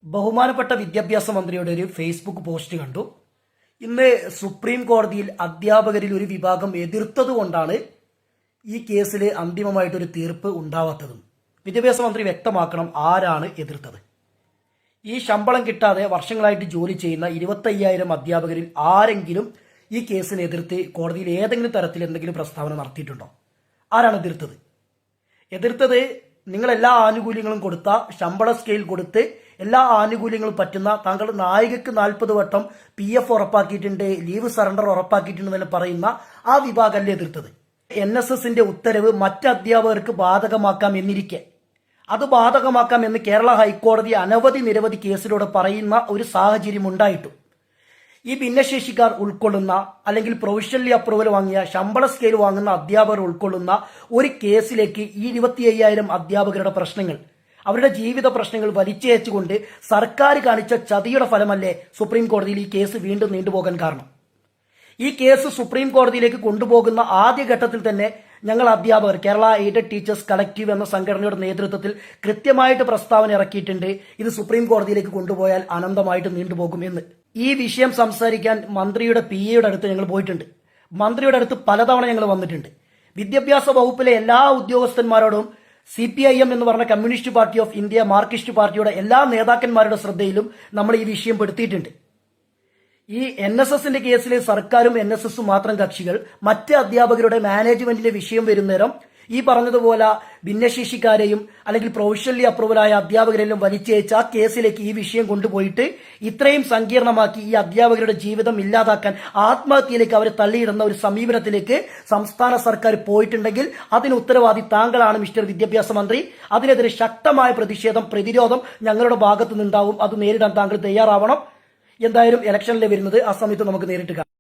ബഹുമാനപ്പെട്ട വിദ്യാഭ്യാസ മന്ത്രിയുടെ ഒരു ഫേസ്ബുക്ക് പോസ്റ്റ് കണ്ടു. ഇന്ന് സുപ്രീം കോടതിയിൽ അധ്യാപകരിൽ ഒരു വിഭാഗം എതിർത്തതുകൊണ്ടാണ് ഈ കേസിൽ അന്തിമമായിട്ടൊരു തീർപ്പ് ഉണ്ടാവാത്തതും. വിദ്യാഭ്യാസ മന്ത്രി വ്യക്തമാക്കണം ആരാണ് എതിർത്തത്. ഈ ശമ്പളം കിട്ടാതെ വർഷങ്ങളായിട്ട് ജോലി ചെയ്യുന്ന 25,000 അധ്യാപകരിൽ ആരെങ്കിലും ഈ കേസിനെ എതിർത്ത് കോടതിയിൽ ഏതെങ്കിലും തരത്തിൽ എന്തെങ്കിലും പ്രസ്താവന നടത്തിയിട്ടുണ്ടോ? ആരാണ് എതിർത്തത് നിങ്ങൾ എല്ലാ ആനുകൂല്യങ്ങളും കൊടുത്ത, ശമ്പള സ്കെയിൽ കൊടുത്ത് എല്ലാ ആനുകൂല്യങ്ങളും പറ്റുന്ന, താങ്കളുടെ നായികക്ക് 40 വട്ടം PF ഉറപ്പാക്കിയിട്ടുണ്ട്, ലീവ് സറണ്ടർ ഉറപ്പാക്കിയിട്ടുണ്ടെന്ന് പറയുന്ന ആ വിഭാഗമല്ലേ എതിർത്തത്. NSSന്റെ ഉത്തരവ് മറ്റ് അധ്യാപകർക്ക് ബാധകമാക്കാം എന്നിരിക്കെ അത് ബാധകമാക്കാം എന്ന് കേരള ഹൈക്കോടതി നിരവധി കേസിലൂടെ പറയുന്ന ഒരു സാഹചര്യം ഉണ്ടായിട്ടും ഈ ഭിന്നശേഷിക്കാർ ഉൾക്കൊള്ളുന്ന അല്ലെങ്കിൽ പ്രൊവിഷണലി അപ്രൂവൽ വാങ്ങിയ, ശമ്പള സ്കെയിൽ വാങ്ങുന്ന അധ്യാപകർ ഉൾക്കൊള്ളുന്ന ഒരു കേസിലേക്ക് ഈ 25,000 അധ്യാപകരുടെ പ്രശ്നങ്ങൾ, അവരുടെ ജീവിത പ്രശ്നങ്ങൾ വലിച്ചയച്ചുകൊണ്ട് സർക്കാർ കാണിച്ച ചതിയുടെ ഫലമല്ലേ സുപ്രീം കോടതിയിൽ ഈ കേസ് വീണ്ടും നീണ്ടുപോകാൻ കാരണം? ഈ കേസ് സുപ്രീം കോടതിയിലേക്ക് കൊണ്ടുപോകുന്ന ആദ്യഘട്ടത്തിൽ തന്നെ ഞങ്ങൾ അധ്യാപകർ, കേരള എയ്ഡഡ് ടീച്ചേഴ്സ് കളക്റ്റീവ് എന്ന സംഘടനയുടെ നേതൃത്വത്തിൽ കൃത്യമായിട്ട് പ്രസ്താവന ഇറക്കിയിട്ടുണ്ട്. ഇത് സുപ്രീം കോടതിയിലേക്ക് കൊണ്ടുപോയാൽ അനന്തമായിട്ട് നീണ്ടുപോകുമെന്ന്. ഈ വിഷയം സംസാരിക്കാൻ മന്ത്രിയുടെ PAയുടെ അടുത്ത് ഞങ്ങൾ പോയിട്ടുണ്ട്. മന്ത്രിയുടെ അടുത്ത് പലതവണ ഞങ്ങൾ വന്നിട്ടുണ്ട്. വിദ്യാഭ്യാസ വകുപ്പിലെ എല്ലാ ഉദ്യോഗസ്ഥന്മാരോടും CPIM എന്ന് പറഞ്ഞ communist party of India, Marxist പാർട്ടിയുടെ എല്ലാ നേതാക്കന്മാരുടെ ശ്രദ്ധയിലും നമ്മൾ ഈ വിഷയം പെടുത്തിയിട്ടുണ്ട്. ഈ NSSന്റെ കേസിലെ സർക്കാരും NSSും മാത്രം കക്ഷികൾ. മറ്റ് അധ്യാപകരുടെ മാനേജ്മെന്റിലെ വിഷയം വരുന്നേരം ഈ പറഞ്ഞതുപോലെ ഭിന്നശേഷിക്കാരെയും അല്ലെങ്കിൽ പ്രൊവിഷണലി അപ്രൂവലായ അധ്യാപകരെല്ലാം വലിച്ചയച്ച് ആ കേസിലേക്ക് ഈ വിഷയം കൊണ്ടുപോയിട്ട് ഇത്രയും സങ്കീർണമാക്കി ഈ അധ്യാപകരുടെ ജീവിതം ഇല്ലാതാക്കാൻ, ആത്മഹത്യയിലേക്ക് അവരെ തള്ളിയിടുന്ന ഒരു സമീപനത്തിലേക്ക് സംസ്ഥാന സർക്കാർ പോയിട്ടുണ്ടെങ്കിൽ അതിന് ഉത്തരവാദി താങ്കളാണ് മിസ്റ്റർ വിദ്യാഭ്യാസ മന്ത്രി. അതിനെതിരെ ശക്തമായ പ്രതിരോധം ഞങ്ങളുടെ ഭാഗത്തു നിന്നുണ്ടാവും. അത് നേരിടാൻ താങ്കൾ തയ്യാറാവണം. എന്തായാലും ഇലക്ഷനിലെ വരുന്നത്, ആ സമയത്ത് നമുക്ക് നേരിട്ട് കാണാം.